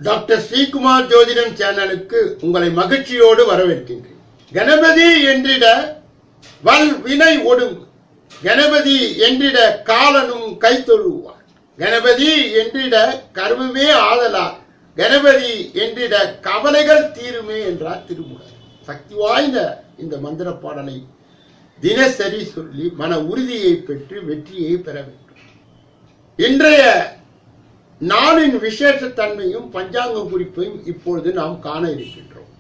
Doctor Sreekumar ஜோதிடன் சேனலுக்கு உங்களை மகிழ்ச்சியோடு வரவேற்கின்றேன். கணபதி என்றிட வல் வினை ஒடுங்கு, கணபதி என்றிட காலனும் கைத்தொழுவார், கணபதி என்றிட கர்மமே ஆதலார், கணபதி என்றிட கவலைகள் தீருமே என்றார் திருமூலர். சக்தி வாய்ந்த இந்த மந்திர பாடலை தினசரி சொல்லி மன உறுதியை பெற்று வெற்றியை பெற வேண்டும். இன்றைய நாளின் விசேஷ தன்மையும் பஞ்சாங்க குறிப்பையும் இப்பொழுது நாம் காண இருக்கின்றோம்.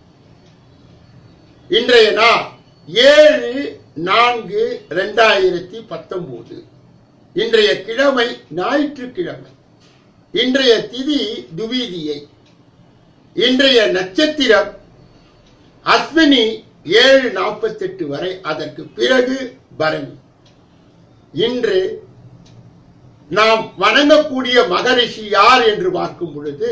இன்றைய நாள் 7/4/2019. இன்றைய கிழமை ஞாயிற்றுக்கிழமை. இன்றைய திதி துவிதியை. இன்றைய நட்சத்திரம் அஸ்வினி 7:48 வரை, அதற்கு பிறகு பரணி. இன்று நாம் வணங்கக்கூடிய மகரிஷி யார் என்று பார்க்கும் பொழுது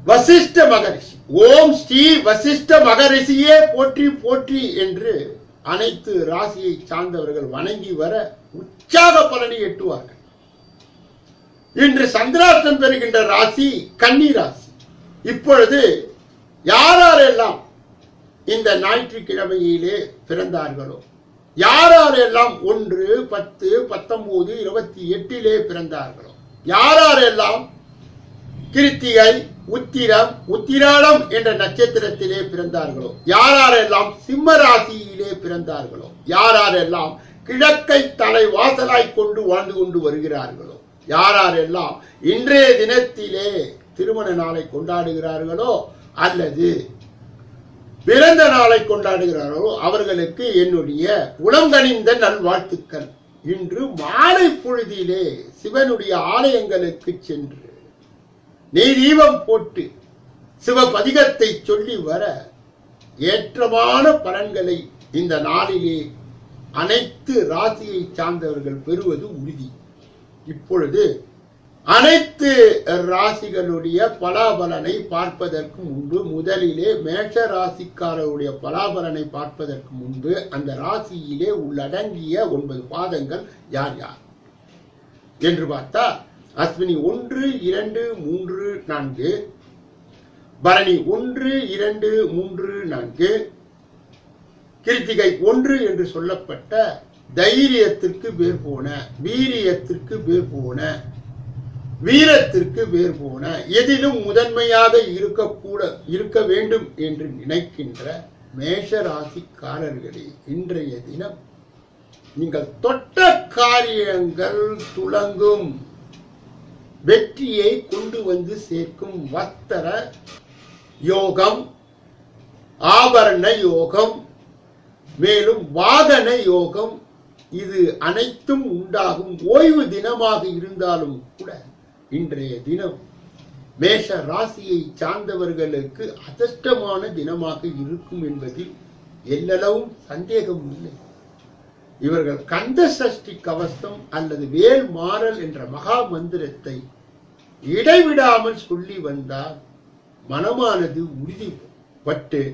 வசிஷ்ட மகரிஷி. ஓம் ஸ்ரீ வசிஷ்ட மகரிஷியே போற்றி போற்றி என்று அனைத்து ராசியை சார்ந்தவர்கள் வணங்கி வர உற்சாக பலனை எட்டுவார்கள். இன்று சந்திராஷ்டம் பெறுகின்ற ராசி கன்னி ராசி. இப்பொழுது யாரெல்லாம் இந்த ஞாயிற்றுக்கிழமையிலே பிறந்தார்களோ, யாரெல்லாம் 1, 10, 19, 28 பிறந்தார்களோ, யாரெல்லாம் கிருத்திகை, உத்திரம், உத்திராடம் என்ற நட்சத்திரத்திலே பிறந்தார்களோ, யாரெல்லாம் சிம்ம ராசியிலே பிறந்தார்களோ, யாரெல்லாம் கிழக்கை தலை வாசலாய் கொண்டு வாழ்ந்து கொண்டு வருகிறார்களோ, யாரெல்லாம் இன்றைய தினத்திலே திருமண நாளை கொண்டாடுகிறார்களோ அல்லது பிறந்த நாளை கொண்டாடுகிறார்களோ அவர்களுக்கு என்னுடைய உளங்கனிந்த நல்வாழ்த்துக்கள். இன்று மாலை பொழுதிலே சிவனுடைய ஆலயங்களுக்கு சென்று நெய் தீபம் போட்டு சிவபதிகத்தை சொல்லி வர ஏற்றமான பலன்களை இந்த நாளிலே அனைத்து ராசியை சார்ந்தவர்கள் பெறுவது உறுதி. இப்பொழுது அனைத்து ராசிகளுடைய பலாபலனை பார்ப்பதற்கு முன்பு முதலிலே மேஷ ராசிக்காரருடைய பலாபலனை பார்ப்பதற்கு முன்பு அந்த ராசியிலே உள்ளடங்கிய 9 பாதங்கள் யார் யார் என்று பார்த்தா, அஸ்வினி 1, 2, 3, 4, பரணி 1, 2, 3, 4, கிருத்திகை 1 என்று சொல்லப்பட்ட தைரியத்திற்கு பேர் போன, வீரியத்திற்கு பேர் போன, வீரத்திற்கு பேர் போன, எதிலும் முதன்மையாக இருக்க வேண்டும் என்று நினைக்கின்ற மேஷ ராசிக்காரர்களே, இன்றைய தினம் நீங்கள் தொட்ட காரியங்கள் துலங்கும், வெற்றியை கொண்டு வந்து சேர்க்கும். வஸ்திர யோகம், ஆபரண யோகம், மேலும் வாகன யோகம், இது அனைத்தும் உண்டாகும். ஓய்வு தினமாக இருந்தாலும் கூட இன்றைய தினம் மேஷ ராசியை சார்ந்தவர்களுக்கு அதிர்ஷ்டமான தினமாக இருக்கும் என்பதில் எல்லளவும் சந்தேகம் இல்லை. இவர்கள் கந்த சஷ்டி கவசம் அல்லது வேல் மாறல் என்ற மகா மந்திரத்தை இடைவிடாமல் சொல்லி வந்தால் மனமானது உறுதிப்பட்டு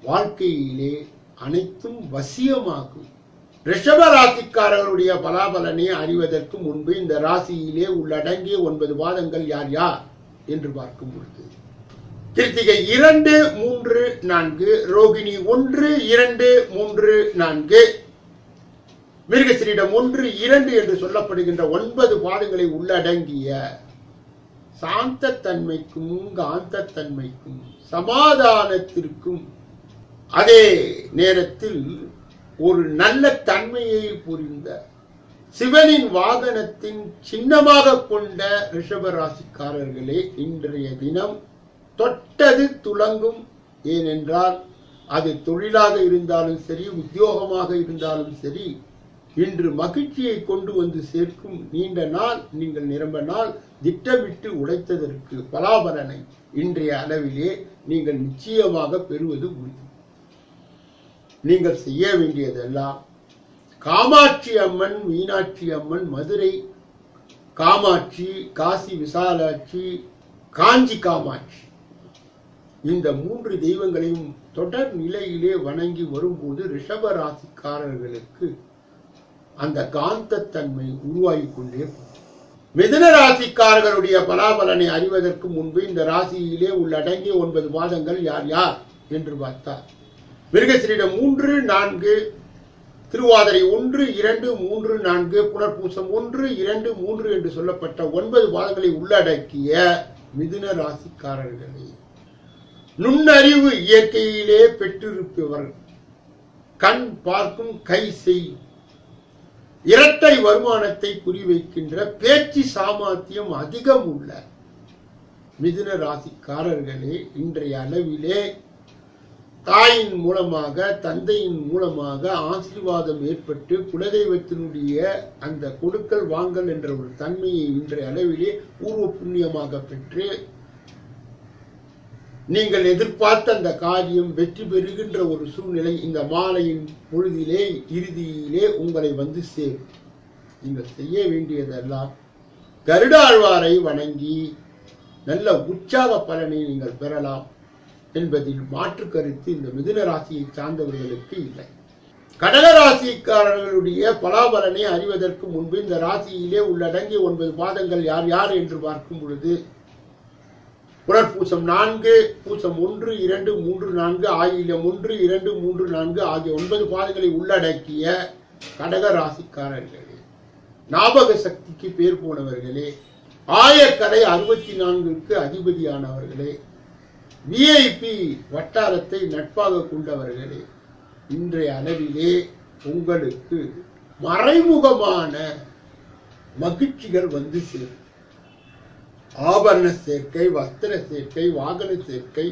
வாழ்க்கையிலே அனைத்தும் வசியமாகும். ரிஷப ராசிக்காரர்களுடைய பலாபலனை அறிவதற்கு முன்பு இந்த ராசியிலே உள்ளடங்கிய 9 பாதங்கள் யார் யார் என்று பார்க்கும் பொழுது, கிருத்திகை 2, 3, 4, ரோகிணி 1, 2, 3, 4, மிருகசீரிடம் 1, 2 என்று சொல்லப்படுகின்ற 9 பாதங்களை உள்ளடங்கிய சாந்த தன்மைக்கும் காந்த தன்மைக்கும் சமாதானத்திற்கும் அதே நேரத்தில் ஒரு நல்ல தன்மையை புரிந்த சிவனின் வாகனத்தின் சின்னமாக கொண்ட ரிஷப ராசிக்காரர்களே, இன்றைய தினம் தொட்டது துலங்கும். ஏனென்றால் அது தொழிலாக இருந்தாலும் சரி, உத்தியோகமாக இருந்தாலும் சரி, இன்று மகிழ்ச்சியை கொண்டு வந்து சேர்க்கும். நீண்ட நாள் நீங்கள் நிரம்ப நாள் திட்டமிட்டு உழைத்ததற்கு பலாபலனை இன்றைய அளவிலே நீங்கள் நிச்சயமாக பெறுவது உறுதி. நீங்கள் செய்ய வேண்டியதெல்லாம் காமாட்சி அம்மன், மீனாட்சி அம்மன், மதுரை காமாட்சி, காசி விசாலாட்சி, காஞ்சி காமாட்சி, இந்த 3 தெய்வங்களையும் தொடர் நிலையிலே வணங்கி வரும்போது ரிஷப ராசிக்காரர்களுக்கு அந்த காந்த தன்மை உருவாகி கொண்டே மிதுன ராசிக்காரர்களுடைய பலாபலனை அறிவதற்கு முன்பு இந்த ராசியிலே உள்ளடங்கிய 9 பாதங்கள் யார் யார் என்று பார்த்தார். மிருகசீரிடம் 3, 4, திருவாதிரை 1, 2, 3, 4, புனர்பூசம் 1, 2, 3 என்று சொல்லப்பட்ட 9 பாதங்களை உள்ளடக்கிய மிதுன ராசிக்காரர்களே, நுண்ணறிவு இயற்கையிலே பெற்றிருப்பவர், கண் பார்க்கும் கை செய்யும், இரட்டை வருமானத்தை குறிவைக்கின்ற பேச்சு சாமர்த்தியம் அதிகம் உள்ள மிதுன ராசிக்காரர்களே, இன்றைய அளவிலே தாயின் மூலமாக தந்தையின் மூலமாக ஆசீர்வாதம் ஏற்பட்டு குலதெய்வத்தினுடைய அந்த கொடுக்கல் வாங்கல் என்ற ஒரு தன்மையை இன்றைய அளவிலே பூர்வ புண்ணியமாக பெற்று நீங்கள் எதிர்பார்த்த அந்த காரியம் வெற்றி பெறுகின்ற ஒரு சூழ்நிலை இந்த மாலையின் பொழுதிலே இறுதியிலே உங்களை வந்து சேரும். நீங்கள் செய்ய வேண்டியதெல்லாம் கருடாழ்வாரை வணங்கி நல்ல உற்சாக பலனை நீங்கள் பெறலாம் என்பதில் மாற்று கருத்து இந்த மிதுன ராசியை சார்ந்தவர்களுக்கு இல்லை. கடக ராசிக்காரர்களுடைய பலாபலனை அறிவதற்கு முன்பு இந்த ராசியிலே உள்ளடங்கிய 9 பாதங்கள் யார் யார் என்று பார்க்கும் பொழுது, புனர்பூசம் 4, பூசம் 1, 2, 3, 4, ஆயில்யம் 1, 2, 3, 4 ஆகிய 9 பாதங்களை உள்ளடக்கிய கடக ராசிக்காரர்களே, ஞாபக சக்திக்கு பேர் போனவர்களே, ஆயக்கரை 64க்கு அதிபதியானவர்களே, விஐபி வட்டாரத்தை நட்பாக கொண்டவர்களே, இன்றைய அளவிலே உங்களுக்கு மறைமுகமான மகிழ்ச்சிகள் வந்து சேரும். ஆபரண சேர்க்கை, வஸ்திர சேர்க்கை, வாகன சேர்க்கை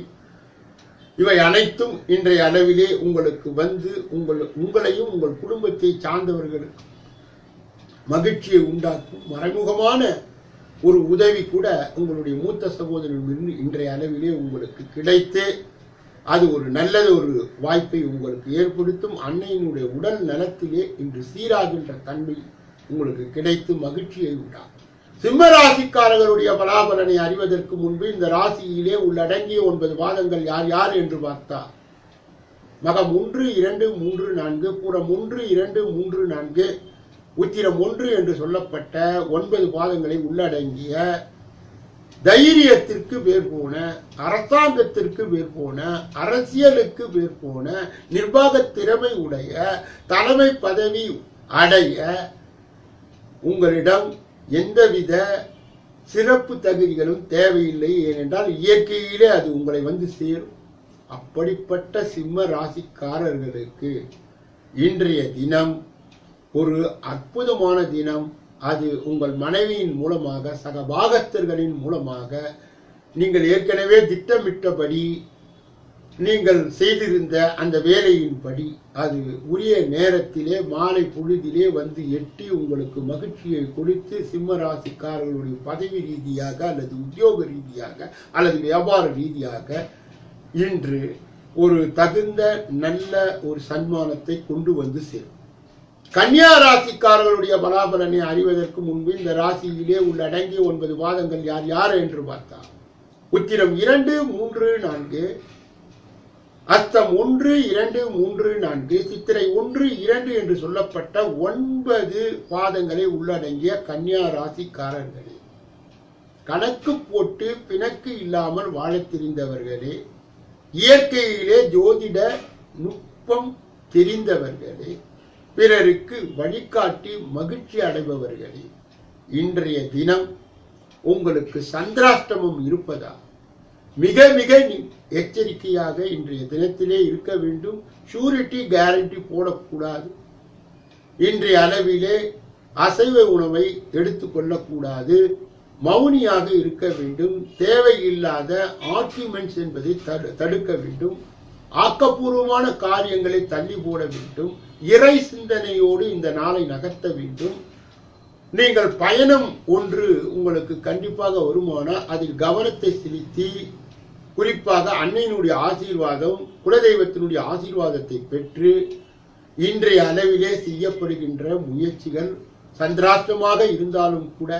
இவை அனைத்தும் இன்றைய அளவிலே உங்களுக்கு வந்து உங்களையும் உங்கள் குடும்பத்தை சார்ந்தவர்களுக்கு மகிழ்ச்சியை உண்டாக்கும். மறைமுகமான ஒரு உதவி கூட உங்களுடைய மூத்த சகோதரன் இன்றைய அளவிலே உங்களுக்கு கிடைத்து அது ஒரு நல்லது ஒரு வாய்ப்பை உங்களுக்கு ஏற்படுத்தும். அன்னையினுடைய உடல் நலத்திலே இன்று சீராகின்ற தன்மை உங்களுக்கு கிடைத்து மகிழ்ச்சியை உண்டாகும். சிம்ம ராசிக்காரர்களுடைய பலாபலனை அறிவதற்கு முன்பு இந்த ராசியிலே உள்ளடங்கிய 9 பாதங்கள் யார் யார் என்று பார்த்தார். மகம் 1, 2, 3, 4, பூரம் 1, 2, 3, 4, உத்திரம் 1 என்று சொல்லப்பட்ட 9 பாதங்களை உள்ளடங்கிய தைரியத்திற்கு பேர் போன, அரசாங்கத்திற்கு பேர் போன, அரசியலுக்கு பேர் போன, நிர்வாக திறமை உடைய, தலைமை பதவி அடைய உங்களிடம் எந்தவித சிறப்பு தகுதிகளும் தேவையில்லை. ஏனென்றால் இயற்கையிலே அது உங்களை வந்து சேரும். அப்படிப்பட்ட சிம்ம ராசிக்காரர்களுக்கு இன்றைய தினம் ஒரு அற்புதமான தினம். அது உங்கள் மனைவியின் மூலமாக, சக பாகஸ்தர்களின் மூலமாக நீங்கள் ஏற்கனவே திட்டமிட்டபடி நீங்கள் செய்திருந்த அந்த வேலையின்படி அது உரிய நேரத்திலே மாலை பொழுதிலே வந்து எட்டி உங்களுக்கு மகிழ்ச்சியை கொடுத்து சிம்ம ராசிக்காரர்களுடைய பதவி ரீதியாக அல்லது உத்தியோக ரீதியாக அல்லது வியாபார ரீதியாக இன்று ஒரு தகுந்த நல்ல ஒரு சன்மானத்தை கொண்டு வந்து சேரும். கன்னியா ராசிக்காரர்களுடைய பலாபலனை அறிவதற்கு முன்பு இந்த ராசியிலே உள்ளடங்கிய 9 பாதங்கள் யார் யார் என்று பார்த்தார். உத்திரம் 2, 3, 4, அஸ்தம் 1, 2, 3, 4, சித்திரை 1, 2 என்று சொல்லப்பட்ட 9 பாதங்களை உள்ளடங்கிய கன்னியா ராசிக்காரர்களே, கணக்கு போட்டு பிணக்கு இல்லாமல் வாழத் தெரிந்தவர்களே, இயற்கையிலே ஜோதிட நுட்பம் தெரிந்தவர்களே, பிறருக்கு வழிகாட்டி மகிழ்ச்சி அடைபவர்களே, இன்றைய தினம் உங்களுக்கு சந்திராஷ்டமம் இருப்பதா மிக மிக எச்சரிக்கையாக இன்றைய தினத்திலே இருக்க வேண்டும். ஷூரிட்டி கேரண்டி போடக்கூடாது. இன்றைய அளவிலே அசைவ உணவை எடுத்துக்கொள்ளக்கூடாது. மௌனியாக இருக்க வேண்டும். தேவையில்லாத ஆர்குமெண்ட்ஸ் என்பதை தடுக்க வேண்டும். ஆக்கப்பூர்வமான காரியங்களை தள்ளி போட வேண்டும். இறை சிந்தனையோடு இந்த நாளை நகர்த்த வேண்டும். நீங்கள் பயணம் ஒன்று உங்களுக்கு கண்டிப்பாக வருமானால் அதில் கவனத்தை செலுத்தி குறிப்பாக அன்னையினுடைய ஆசீர்வாதம், குலதெய்வத்தினுடைய ஆசீர்வாதத்தை பெற்று இன்றைய அளவிலே செய்யப்படுகின்ற முயற்சிகள் சந்திராஷ்டமாக இருந்தாலும் கூட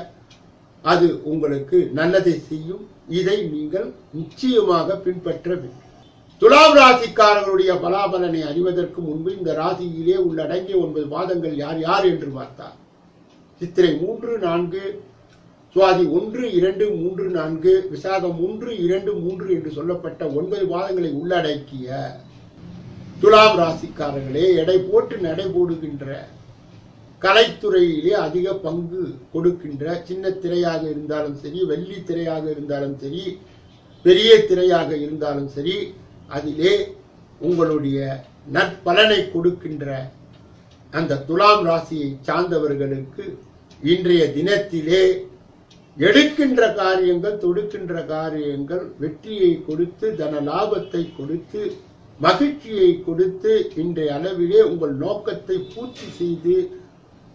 அது உங்களுக்கு நல்லதை செய்யும். இதை நீங்கள் நிச்சயமாக பின்பற்ற வேண்டும். துலாம் ராசிக்காரர்களுடைய பலாபலனை அறிவதற்கு முன்பு இந்த ராசியிலே உள்ளடங்கிய 9 பாதங்கள் யார் யார் என்று பார்த்தார். சித்திரை 3, 4, சுவாதி 1, 2, 3, 4, விசாகம் 1, 2, 3 என்று சொல்லப்பட்ட 9 பாதங்களை உள்ளடக்கிய துலாம் ராசிக்காரர்களே, எடை போட்டு நடை போடுகின்ற, கலைத்துறையிலே அதிக பங்கு கொடுக்கின்ற, சின்ன திரையாக இருந்தாலும் சரி, வெள்ளி திரையாக இருந்தாலும் சரி, பெரிய திரையாக இருந்தாலும் சரி, அதிலே உங்களுடைய நற்பலனை கொடுக்கின்ற அந்த துலாம் ராசியை சார்ந்தவர்களுக்கு இன்றைய தினத்திலே எடுக்கின்ற காரியங்கள், தொடுக்கின்ற காரியங்கள் வெற்றியை கொடுத்து, தன லாபத்தை கொடுத்து, மகிழ்ச்சியை கொடுத்து, இன்றைய அளவிலே உங்கள் நோக்கத்தை பூர்த்தி செய்து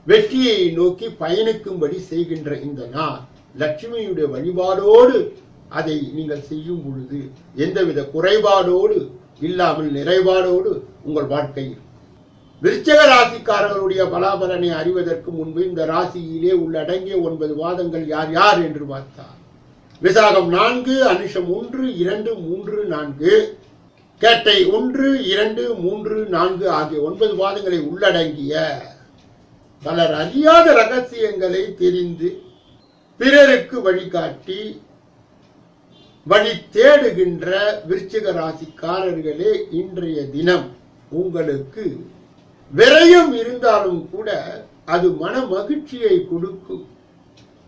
வெற்றியை நோக்கி பயணிக்கும்படி செய்கின்ற இந்த நாள் லட்சுமியுடைய வழிபாடோடு அதை நீங்கள் செய்யும் பொழுது எந்தவித குறைபாடோடு இல்லாமல் நிறைபாடோடு உங்கள் வாழ்க்கையில். விருச்சிக ராசிக்காரர்களுடைய பலாபலனை அறிவதற்கு முன்பு இந்த ராசியிலே உள்ளடங்கிய 9 பாதங்கள் யார் யார் என்று பார்த்தார். விசாகம் 4, அனுஷம் 1, 2, 3, 4, கேட்டை 1, 2, 3, 4 ஆகிய 9 பாதங்களை உள்ளடங்கிய பலர் அறியாத ரகசியங்களை தெரிந்து பிறருக்கு வழிகாட்டி வழி தேடுகின்ற விருச்சிக ராசிக்காரர்களே, இன்றைய தினம் உங்களுக்கு விரயம் இருந்தாலும் கூட அது மன மகிழ்ச்சியை கொடுக்கும்.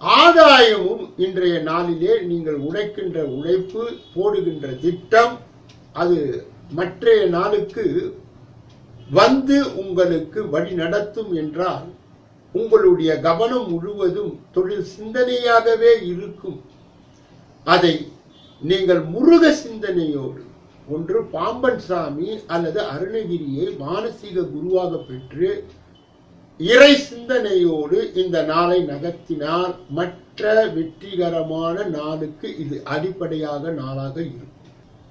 ஆதாயமும் இன்றைய நாளிலே நீங்கள் உழைக்கின்ற உழைப்பு, போடுகின்ற திட்டம் அது மற்றைய நாளுக்கு வந்து உங்களுக்கு வழி நடத்தும் என்றால் உங்களுடைய கவனம் முழுவதும் தொழில் சிந்தனையாகவே இருக்கும். அதை நீங்கள் முருக சிந்தனையோடு, ஒன்று பாம்பன் சாமி அல்லது அருணகிரியை மானசீக குருவாக பெற்று இறை சிந்தனையோடு இந்த நாளை நகர்த்தினால் மற்ற வெற்றிகரமான நாளுக்கு இது அடிப்படையாக நாளாக இருக்கும்.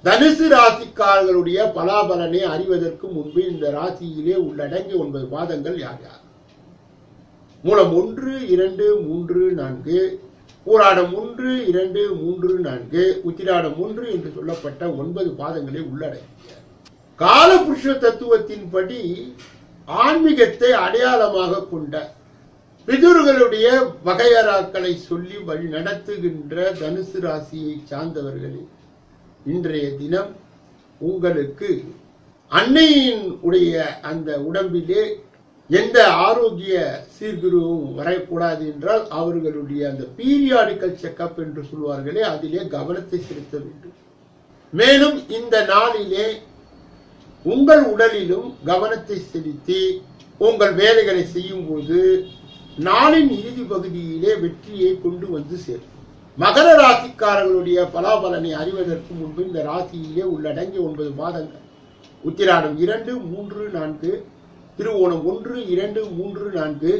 தனுசு ராசிக்காரர்களுடைய பலாபலனை அறிவதற்கு முன்பு இந்த ராசியிலே உள்ளடங்கிய 9 பாதங்கள் யார் யார்? மூலம் 1, 2, 3, 4, பூராடம் 1, 2, 3, 4, உத்திராடம் 1 என்று சொல்லப்பட்ட 9 பாதங்களை உள்ளடக்கிய காலபுருஷ தத்துவத்தின்படி ஆன்மீகத்தை அடையாளமாக கொண்ட பிதுர்களுடைய வகையறாக்களை சொல்லி வழி நடத்துகின்ற தனுசு ராசியை சார்ந்தவர்களே, இன்றைய தினம் உங்களுக்கு அன்னையின் உடைய அந்த உடம்பிலே எந்த ஆரோக்கிய சீர்குருவும் வரக்கூடாது என்றால் அவர்களுடைய அந்த பீரியாடிக்கல் செக்அப் என்று சொல்வார்களே, அதிலே கவனத்தை செலுத்த வேண்டும். மேலும் இந்த நாளிலே உங்கள் உடலிலும் கவனத்தை செலுத்தி உங்கள் வேலைகளை செய்யும் போது நாளின் இறுதி பகுதியிலே வெற்றியை கொண்டு வந்து சேர்க்கும். மகர ராசிக்காரர்களுடைய பலாபலனை அறிவதற்கு முன்பு இந்த ராசியிலே உள்ளடங்கிய 9 பாதங்கள் உத்திராடம் 2, 3, 4, திருவோணம் 1, 2, 3, 4,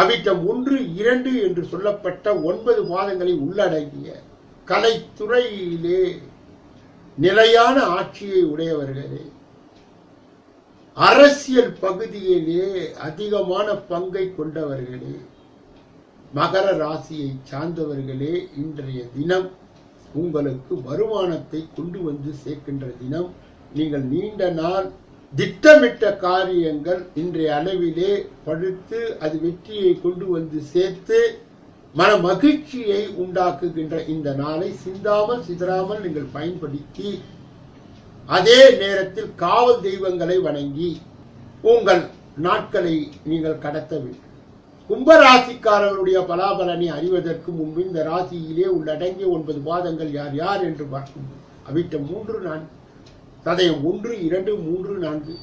அவிட்டம் 1, 2 என்று சொல்லப்பட்ட 9 பாதங்களை உள்ளடங்கிய கலைத்துறையிலே நிலையான ஆட்சியை உடையவர்களே, அரசியல் பகுதியிலே அதிகமான பங்கை கொண்டவர்களே, மகர ராசியை சார்ந்தவர்களே, இன்றைய தினம் உங்களுக்கு வருமானத்தை கொண்டு வந்து சேர்க்கின்ற தினம். நீங்கள் நீண்ட நாள் திட்டமிட்ட காரியங்கள் இன்றைய அளவிலே படுத்து அது வெற்றியை கொண்டு வந்து சேர்த்து மன மகிழ்ச்சியை உண்டாக்குகின்ற இந்த நாளை சிந்தாமல் சிதறாமல் நீங்கள் பயன்படுத்தி அதே நேரத்தில் காவல் தெய்வங்களை வணங்கி உங்கள் நாட்களை நீங்கள் கடத்த வேண்டும். கும்பராசிக்காரர்களுடைய பலாபலனை அறிவதற்கு முன்பு இந்த ராசியிலே உள்ளடங்கிய 9 பாதங்கள் யார் யார் என்று பார்க்கும். அவிட்டம் 3, 4, சதயம் 1, 2, 3, 4,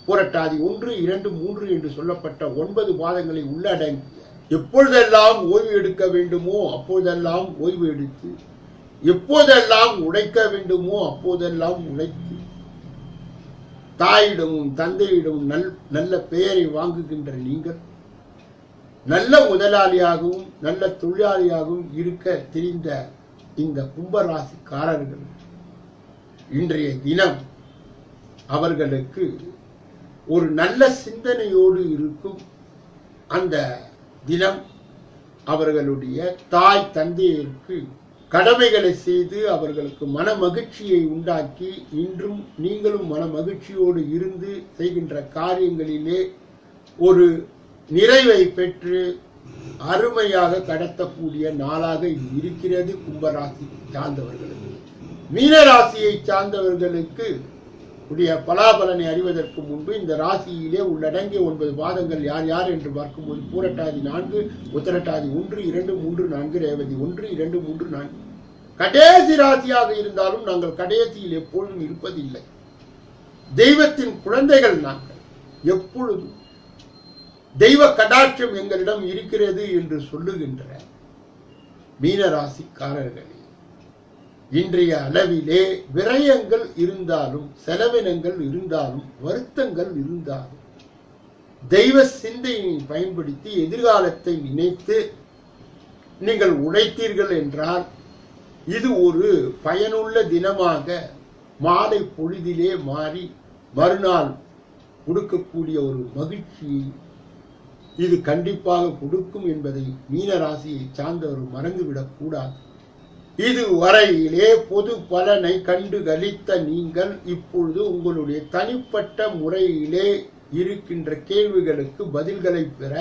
புரட்டாதி 1, 2, 3 என்று சொல்லப்பட்ட 9 பாதங்களை உள்ளடங்கிய எப்பொழுதெல்லாம் ஓய்வு எடுக்க வேண்டுமோ அப்போதெல்லாம் ஓய்வு எடுத்து, எப்போதெல்லாம் உழைக்க வேண்டுமோ அப்போதெல்லாம் உழைத்து, தாயிடமும் தந்தையிடமும் நல்ல பெயரை வாங்குகின்ற நீங்கள் நல்ல முதலாளியாகவும் நல்ல தொழிலாளியாகவும் இருக்க தெரிந்த இந்த கும்பராசிக்காரர்கள் இன்றைய தினம் அவர்களுக்கு ஒரு நல்ல சிந்தனையோடு இருக்கும். அந்த தினம் அவர்களுடைய தாய் தந்தையருக்கு கடமைகளை செய்து அவர்களுக்கு மன மகிழ்ச்சியை உண்டாக்கி இன்றும் நீங்களும் மன மகிழ்ச்சியோடு இருந்து செய்கின்ற காரியங்களிலே ஒரு நிறைவை பெற்று அருமையாக கடத்தக்கூடிய நாளாக இது இருக்கிறது. கும்பராசி சார்ந்தவர்களுக்கு, மீனராசியை சார்ந்தவர்களுக்கு உடைய பலாபலனை அறிவதற்கு முன்பு இந்த ராசியிலே உள்ளடங்கிய 9 பாதங்கள் யார் யார் என்று பார்க்கும்போது பூரட்டாதி 4, உத்திரட்டாதி 1, 2, 3, 4, ரேவதி 1, 2, 3, 4 கடைசி ராசியாக இருந்தாலும் நாங்கள் கடைசியில் எப்பொழுதும் இருப்பதில்லை. தெய்வத்தின் குழந்தைகள் நாங்கள். எப்பொழுதும் தெய்வ கடாட்சம் எங்களிடம் இருக்கிறது என்று சொல்லுகின்ற மீனராசிக்காரர்களே, இன்றைய அளவிலே விரயங்கள் இருந்தாலும், செலவினங்கள் இருந்தாலும், வருத்தங்கள் இருந்தாலும், தெய்வ சிந்தையை பயன்படுத்தி எதிர்காலத்தை நினைத்து நீங்கள் உழைத்தீர்கள் என்றால் இது ஒரு பயனுள்ள தினமாக மாலை பொழுதிலே மாறி மறுநாள் கொடுக்கக்கூடிய ஒரு மகிழ்ச்சியை இது கண்டிப்பாக கொடுக்கும் என்பதை மீனராசியை சார்ந்தவர் மறந்துவிடக் கூடாது. இதுவரையிலே பொது பலனை கண்டு கழித்த நீங்கள் இப்பொழுது உங்களுடைய தனிப்பட்ட முறையிலே இருக்கின்ற கேள்விகளுக்கு பதில்களை பெற,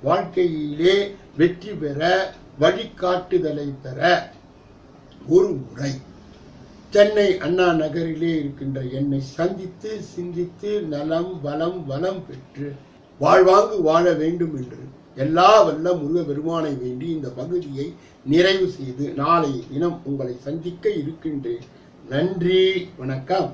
வாழ்க்கையிலே வெற்றி பெற, வழிகாட்டுதலை பெற ஒரு முறை சென்னை அண்ணா நகரிலே இருக்கின்ற என்னை சந்தித்து சிந்தித்து நலம் வளம் வளம் பெற்று வாழ்வாங்கு வாழ வேண்டும் என்று எல்லா வல்ல முருக பெருமானை வேண்டி இந்த பகுதியை நிறைவு செய்து நாளைய தினம் உங்களை சந்திக்க இருக்கின்றேன். நன்றி, வணக்கம்.